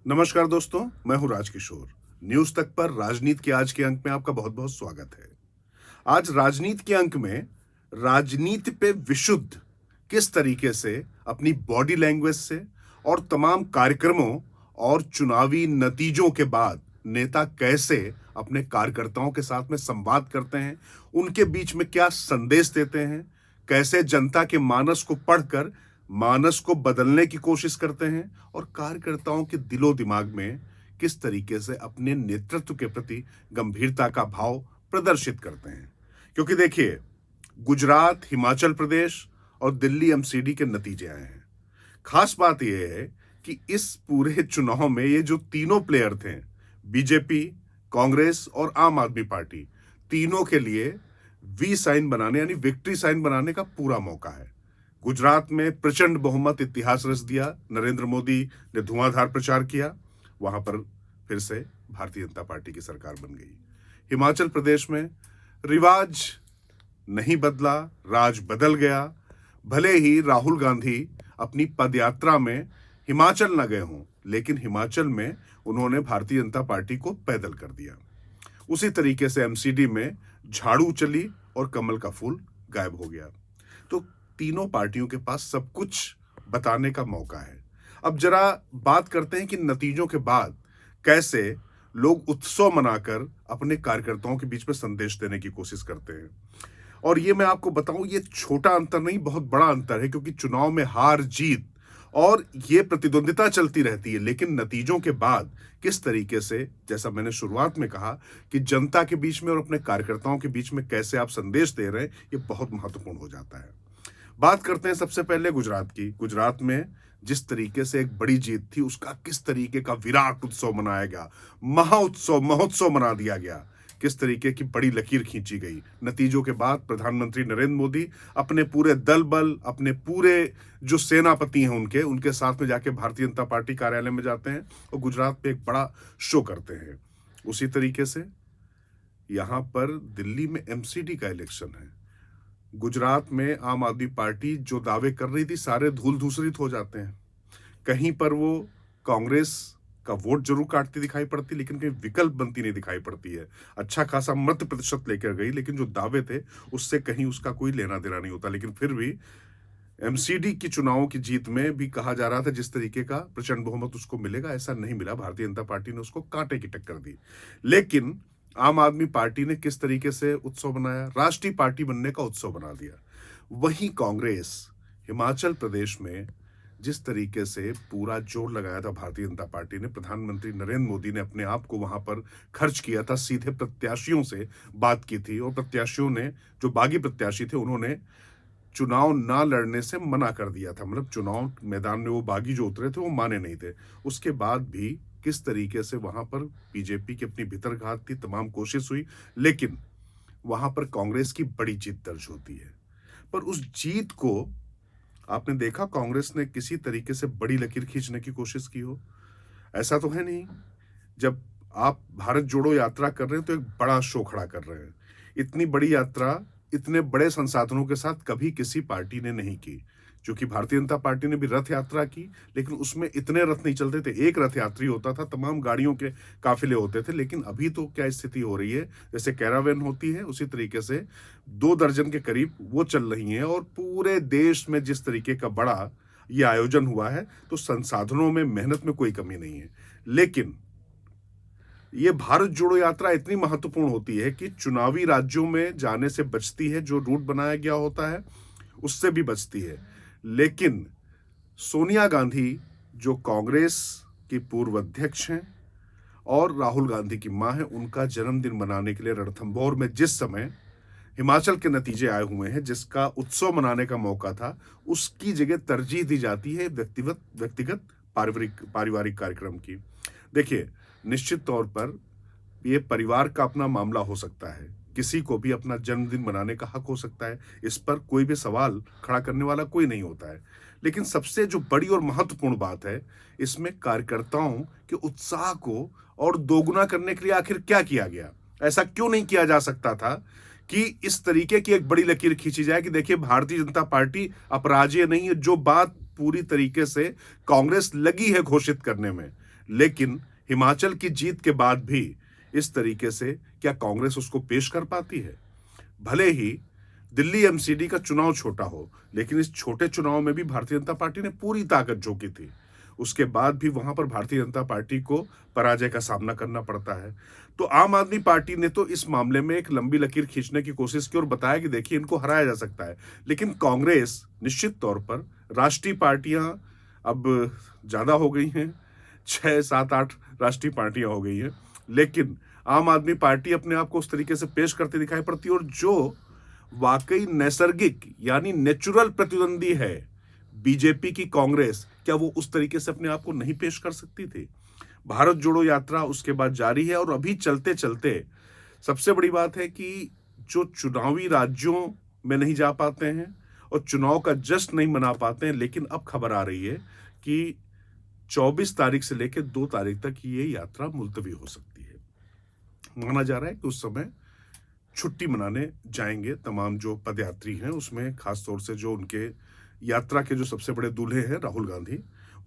नमस्कार दोस्तों, मैं हूं राजकिशोर। न्यूज तक पर राजनीति के आज के अंक में आपका बहुत बहुत स्वागत है। आज राजनीति के अंक में राजनीति पे विशुद्ध किस तरीके से अपनी बॉडी लैंग्वेज से और तमाम कार्यक्रमों और चुनावी नतीजों के बाद नेता कैसे अपने कार्यकर्ताओं के साथ में संवाद करते हैं, उनके बीच में क्या संदेश देते हैं, कैसे जनता के मानस को पढ़कर मानस को बदलने की कोशिश करते हैं और कार्यकर्ताओं के दिलो दिमाग में किस तरीके से अपने नेतृत्व के प्रति गंभीरता का भाव प्रदर्शित करते हैं। क्योंकि देखिए, गुजरात, हिमाचल प्रदेश और दिल्ली एमसीडी के नतीजे आए हैं। खास बात यह है कि इस पूरे चुनाव में ये जो तीनों प्लेयर थे, बीजेपी, कांग्रेस और आम आदमी पार्टी, तीनों के लिए वी साइन बनाने यानी विक्ट्री साइन बनाने का पूरा मौका है। गुजरात में प्रचंड बहुमत इतिहास रच दिया, नरेंद्र मोदी ने धुआंधार प्रचार किया, वहां पर फिर से भारतीय जनता पार्टी की सरकार बन गई। हिमाचल प्रदेश में रिवाज नहीं बदला, राज बदल गया। भले ही राहुल गांधी अपनी पदयात्रा में हिमाचल न गए हों, लेकिन हिमाचल में उन्होंने भारतीय जनता पार्टी को पैदल कर दिया। उसी तरीके से एमसीडी में झाड़ू चली और कमल का फूल गायब हो गया। तो तीनों पार्टियों के पास सब कुछ बताने का मौका है। अब जरा बात करते हैं कि नतीजों के बाद कैसे लोग उत्सव मनाकर अपने कार्यकर्ताओं के बीच में संदेश देने की कोशिश करते हैं। और ये मैं आपको बताऊं, ये छोटा अंतर नहीं, बहुत बड़ा अंतर है, क्योंकि चुनाव में हार जीत और ये प्रतिद्वंदिता चलती रहती है, लेकिन नतीजों के बाद किस तरीके से, जैसा मैंने शुरुआत में कहा, कि जनता के बीच में और अपने कार्यकर्ताओं के बीच में कैसे आप संदेश दे रहे हैं, ये बहुत महत्वपूर्ण हो जाता है। बात करते हैं सबसे पहले गुजरात की। गुजरात में जिस तरीके से एक बड़ी जीत थी, उसका किस तरीके का विराट उत्सव मनाया गया, महोत्सव मना दिया गया, किस तरीके की बड़ी लकीर खींची गई। नतीजों के बाद प्रधानमंत्री नरेंद्र मोदी अपने पूरे दल बल, अपने पूरे जो सेनापति हैं उनके साथ में जाके भारतीय जनता पार्टी कार्यालय में जाते हैं और गुजरात में एक बड़ा शो करते हैं। उसी तरीके से यहां पर दिल्ली में एमसीडी का इलेक्शन है। गुजरात में आम आदमी पार्टी जो दावे कर रही थी, सारे धूल धूसरित हो जाते हैं। कहीं पर वो कांग्रेस का वोट जरूर काटती दिखाई पड़ती, लेकिन कहीं विकल्प बनती नहीं दिखाई पड़ती है। अच्छा खासा मत प्रतिशत लेकर गई, लेकिन जो दावे थे उससे कहीं उसका कोई लेना देना नहीं होता। लेकिन फिर भी एमसीडी की चुनावों की जीत में भी कहा जा रहा था जिस तरीके का प्रचंड बहुमत उसको मिलेगा, ऐसा नहीं मिला। भारतीय जनता पार्टी ने उसको कांटे की टक्कर दी। लेकिन आम आदमी पार्टी ने किस तरीके से उत्सव बनाया, राष्ट्रीय पार्टी बनने का उत्सव बना दिया। वहीं कांग्रेस हिमाचल प्रदेश में जिस तरीके से पूरा जोर लगाया था भारतीय जनता पार्टी ने, प्रधानमंत्री नरेंद्र मोदी ने अपने आप को वहां पर खर्च किया था, सीधे प्रत्याशियों से बात की थी और प्रत्याशियों ने, जो बागी प्रत्याशी थे, उन्होंने चुनाव ना लड़ने से मना कर दिया था। मतलब चुनाव मैदान में वो बागी जो उतरे थे वो माने नहीं थे। उसके बाद भी किस तरीके से वहां पर बीजेपी की अपनी भीतरघात थी, तमाम कोशिश हुई, लेकिन वहां पर कांग्रेस की बड़ी जीत दर्ज होती है। पर उस जीत को आपने देखा कांग्रेस ने किसी तरीके से बड़ी लकीर खींचने की कोशिश की हो, ऐसा तो है नहीं। जब आप भारत जोड़ो यात्रा कर रहे हैं तो एक बड़ा शो खड़ा कर रहे हैं। इतनी बड़ी यात्रा इतने बड़े संसाधनों के साथ कभी किसी पार्टी ने नहीं की। क्योंकि भारतीय जनता पार्टी ने भी रथ यात्रा की, लेकिन उसमें इतने रथ नहीं चलते थे, एक रथ यात्री होता था, तमाम गाड़ियों के काफिले होते थे। लेकिन अभी तो क्या स्थिति हो रही है, जैसे कैरावैन होती है उसी तरीके से 2 दर्जन के करीब वो चल रही हैं। और पूरे देश में जिस तरीके का बड़ा ये आयोजन हुआ है, तो संसाधनों में, मेहनत में कोई कमी नहीं है। लेकिन ये भारत जोड़ो यात्रा इतनी महत्वपूर्ण होती है कि चुनावी राज्यों में जाने से बचती है, जो रूट बनाया गया होता है उससे भी बचती है। लेकिन सोनिया गांधी, जो कांग्रेस की पूर्व अध्यक्ष हैं और राहुल गांधी की मां हैं, उनका जन्मदिन मनाने के लिए रणथंभौर में जिस समय हिमाचल के नतीजे आए हुए हैं, जिसका उत्सव मनाने का मौका था, उसकी जगह तरजीह दी जाती है व्यक्तिगत पारिवारिक कार्यक्रम की। देखिए, निश्चित तौर पर यह परिवार का अपना मामला हो सकता है, किसी को भी अपना जन्मदिन मनाने का हक हो सकता है, इस पर कोई भी सवाल खड़ा करने वाला कोई नहीं होता है। लेकिन सबसे जो बड़ी और महत्वपूर्ण बात है, इसमें कार्यकर्ताओं के उत्साह को और दोगुना करने के लिए आखिर क्या किया गया। ऐसा क्यों नहीं किया जा सकता था कि इस तरीके की एक बड़ी लकीर खींची जाए कि देखिए, भारतीय जनता पार्टी अपराजेय नहीं है, जो बात पूरी तरीके से कांग्रेस लगी है घोषित करने में, लेकिन हिमाचल की जीत के बाद भी इस तरीके से क्या कांग्रेस उसको पेश कर पाती है? भले ही दिल्ली एमसीडी का चुनाव छोटा हो, लेकिन इस छोटे चुनाव में भी भारतीय जनता पार्टी ने पूरी ताकत झोंकी थी। उसके बाद भी वहां पर भारतीय जनता पार्टी को पराजय का सामना करना पड़ता है। तो आम आदमी पार्टी ने तो इस मामले में एक लंबी लकीर खींचने की कोशिश की और बताया कि देखिए इनको हराया जा सकता है। लेकिन कांग्रेस निश्चित तौर पर, राष्ट्रीय पार्टियां अब ज्यादा हो गई हैं, 6, 7, 8 राष्ट्रीय पार्टियां हो गई हैं, लेकिन आम आदमी पार्टी अपने आप को उस तरीके से पेश करती दिखाई पड़ती है। और जो वाकई नैसर्गिक यानी नेचुरल प्रतिद्वंदी है बीजेपी की कांग्रेस, क्या वो उस तरीके से अपने आप को नहीं पेश कर सकती थी? भारत जोड़ो यात्रा उसके बाद जारी है और अभी चलते चलते सबसे बड़ी बात है कि जो चुनावी राज्यों में नहीं जा पाते हैं और चुनाव का जश्न नहीं मना पाते हैं, लेकिन अब खबर आ रही है कि 24 तारीख से लेकर 2 तारीख तक ये यात्रा मुलतवी हो सकती है। माना जा रहा है कि उस समय छुट्टी मनाने जाएंगे तमाम जो पदयात्री हैं, उसमें खासतौर से जो उनके यात्रा के जो सबसे बड़े दूल्हे हैं राहुल गांधी,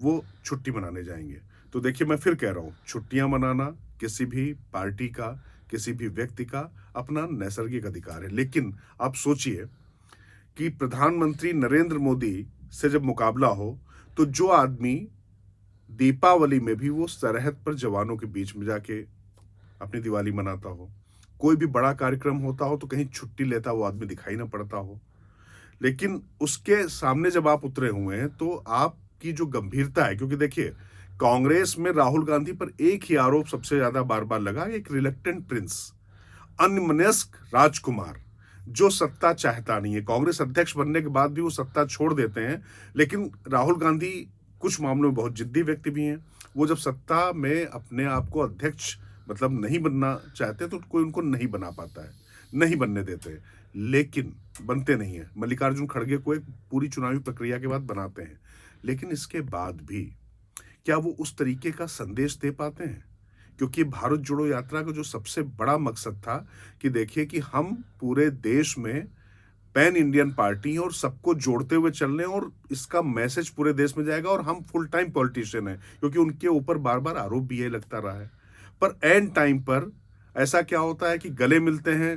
वो छुट्टी मनाने जाएंगे। तो देखिए, मैं फिर कह रहा हूं, छुट्टियां मनाना किसी भी पार्टी का, किसी भी व्यक्ति का अपना नैसर्गिक अधिकार है। लेकिन आप सोचिए कि प्रधानमंत्री नरेंद्र मोदी से जब मुकाबला हो, तो जो आदमी दीपावली में भी वो सरहद पर जवानों के बीच में जाके अपनी दिवाली मनाता हो, कोई भी बड़ा कार्यक्रम होता हो तो कहीं छुट्टी लेता वो आदमी दिखाई ना पड़ता हो, लेकिन उसके सामने जब आप उतरे हुए हैं तो आपकी जो गंभीरता है, क्योंकि देखिए कांग्रेस में राहुल गांधी पर एक ही आरोप सबसे ज्यादा बार बार लगा, एक रिलक्टेंट प्रिंस, अन्यमनस्क राजकुमार जो सत्ता चाहता नहीं है। कांग्रेस अध्यक्ष बनने के बाद भी वो सत्ता छोड़ देते हैं, लेकिन राहुल गांधी कुछ मामलों में बहुत जिद्दी व्यक्ति भी हैं। वो जब सत्ता में अपने आप को अध्यक्ष मतलब नहीं बनना चाहते तो कोई उनको नहीं बना पाता है, नहीं बनने देते, लेकिन बनते नहीं है। मल्लिकार्जुन खड़गे को एक पूरी चुनावी प्रक्रिया के बाद बनाते हैं, लेकिन इसके बाद भी क्या वो उस तरीके का संदेश दे पाते हैं? क्योंकि भारत जोड़ो यात्रा का जो सबसे बड़ा मकसद था कि देखिए कि हम पूरे देश में पैन इंडियन पार्टी और सबको जोड़ते हुए चल रहे हैं और इसका मैसेज पूरे देश में जाएगा और हम फुल टाइम पॉलिटिशियन हैं, क्योंकि उनके ऊपर बार बार आरोप भी ये लगता रहा है। पर एंड टाइम पर ऐसा क्या होता है कि गले मिलते हैं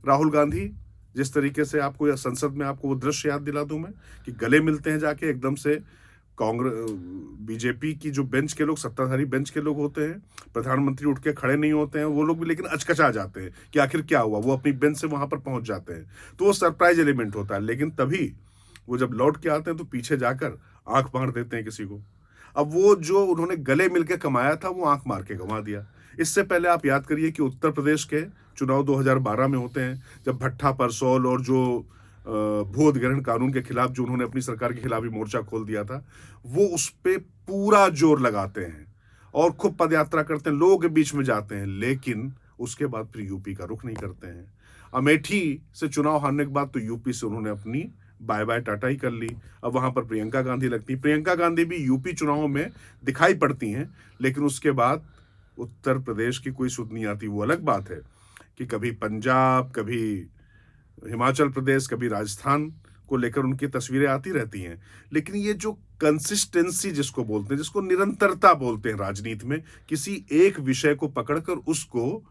राहुल गांधी, जिस तरीके से आपको या संसद में आपको वो दृश्य याद दिला दूं मैं कि गले मिलते हैं जाके एकदम से कांग्रेस बीजेपी की जो बेंच के लोग, सत्ताधारी बेंच के लोग होते हैं, प्रधानमंत्री उठ के खड़े नहीं होते हैं वो लोग भी, लेकिन अचकचा जाते हैं कि आखिर क्या हुआ, वो अपनी बेंच से वहां पर पहुंच जाते हैं, तो वो सरप्राइज एलिमेंट होता है। लेकिन तभी वो जब लौट के आते हैं तो पीछे जाकर आंख मार देते हैं किसी को। अब वो जो उन्होंने गले मिलके कमाया था वो आंख मार के गंवा दिया। इससे पहले आप याद करिए कि उत्तर प्रदेश के चुनाव 2012 में होते हैं, जब भट्टा परसौल और जो भू अधिग्रहण कानून के खिलाफ जो उन्होंने अपनी सरकार के खिलाफ ही मोर्चा खोल दिया था, वो उस पे पूरा जोर लगाते हैं और खूब पदयात्रा करते हैं, लोगों के बीच में जाते हैं, लेकिन उसके बाद फिर यूपी का रुख नहीं करते हैं। अमेठी से चुनाव हारने के बाद तो यूपी से उन्होंने अपनी बाय बाय टाटा ही कर ली। अब वहां पर प्रियंका गांधी लगती, प्रियंका गांधी भी यूपी चुनावों में दिखाई पड़ती हैं, लेकिन उसके बाद उत्तर प्रदेश की कोई सुध नहीं आती। वो अलग बात है कि कभी पंजाब, कभी हिमाचल प्रदेश, कभी राजस्थान को लेकर उनकी तस्वीरें आती रहती हैं, लेकिन ये जो कंसिस्टेंसी जिसको बोलते हैं, जिसको निरंतरता बोलते हैं राजनीति में, किसी एक विषय को पकड़कर उसको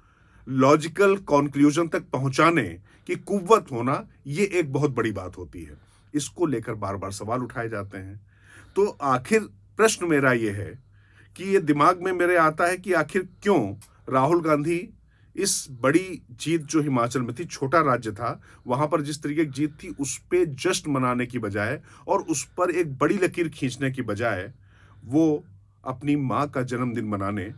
लॉजिकल कंक्लूजन तक पहुंचाने की कुव्वत होना, ये एक बहुत बड़ी बात होती है। इसको लेकर बार बार सवाल उठाए जाते हैं। तो आखिर प्रश्न मेरा ये है कि ये दिमाग में मेरे आता है कि आखिर क्यों राहुल गांधी इस बड़ी जीत जो हिमाचल में थी, छोटा राज्य था, वहां पर जिस तरीके की जीत थी उस पे जश्न मनाने की बजाय और उस पर एक बड़ी लकीर खींचने की बजाय वो अपनी मां का जन्मदिन मनाने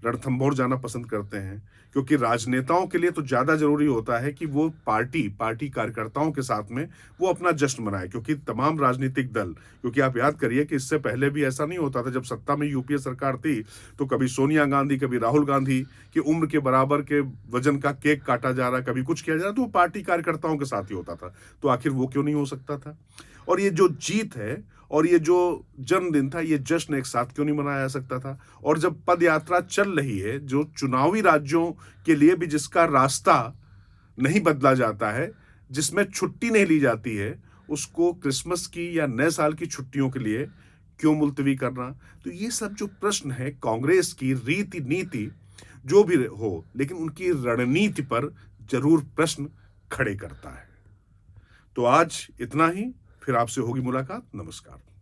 रणथंभौर जाना पसंद करते हैं। क्योंकि राजनेताओं के लिए तो ज्यादा जरूरी होता है कि वो पार्टी कार्यकर्ताओं के साथ में वो अपना जश्न मनाए, क्योंकि तमाम राजनीतिक दल, क्योंकि आप याद करिए कि इससे पहले भी ऐसा नहीं होता था, जब सत्ता में यूपीए सरकार थी तो कभी सोनिया गांधी, कभी राहुल गांधी की उम्र के बराबर के वजन का केक काटा जा रहा, कभी कुछ किया जा रहा, तो वो पार्टी कार्यकर्ताओं के साथ ही होता था। तो आखिर वो क्यों नहीं हो सकता था? और ये जो जीत है और ये जो जन्मदिन था, ये जश्न एक साथ क्यों नहीं मनाया जा सकता था? और जब पद यात्रा चल रही है, जो चुनावी राज्यों के लिए भी जिसका रास्ता नहीं बदला जाता है, जिसमें छुट्टी नहीं ली जाती है, उसको क्रिसमस की या नए साल की छुट्टियों के लिए क्यों मुलतवी करना? तो ये सब जो प्रश्न है कांग्रेस की रीति नीति जो भी हो, लेकिन उनकी रणनीति पर जरूर प्रश्न खड़े करता है। तो आज इतना ही, फिर आपसे होगी मुलाकात। नमस्कार।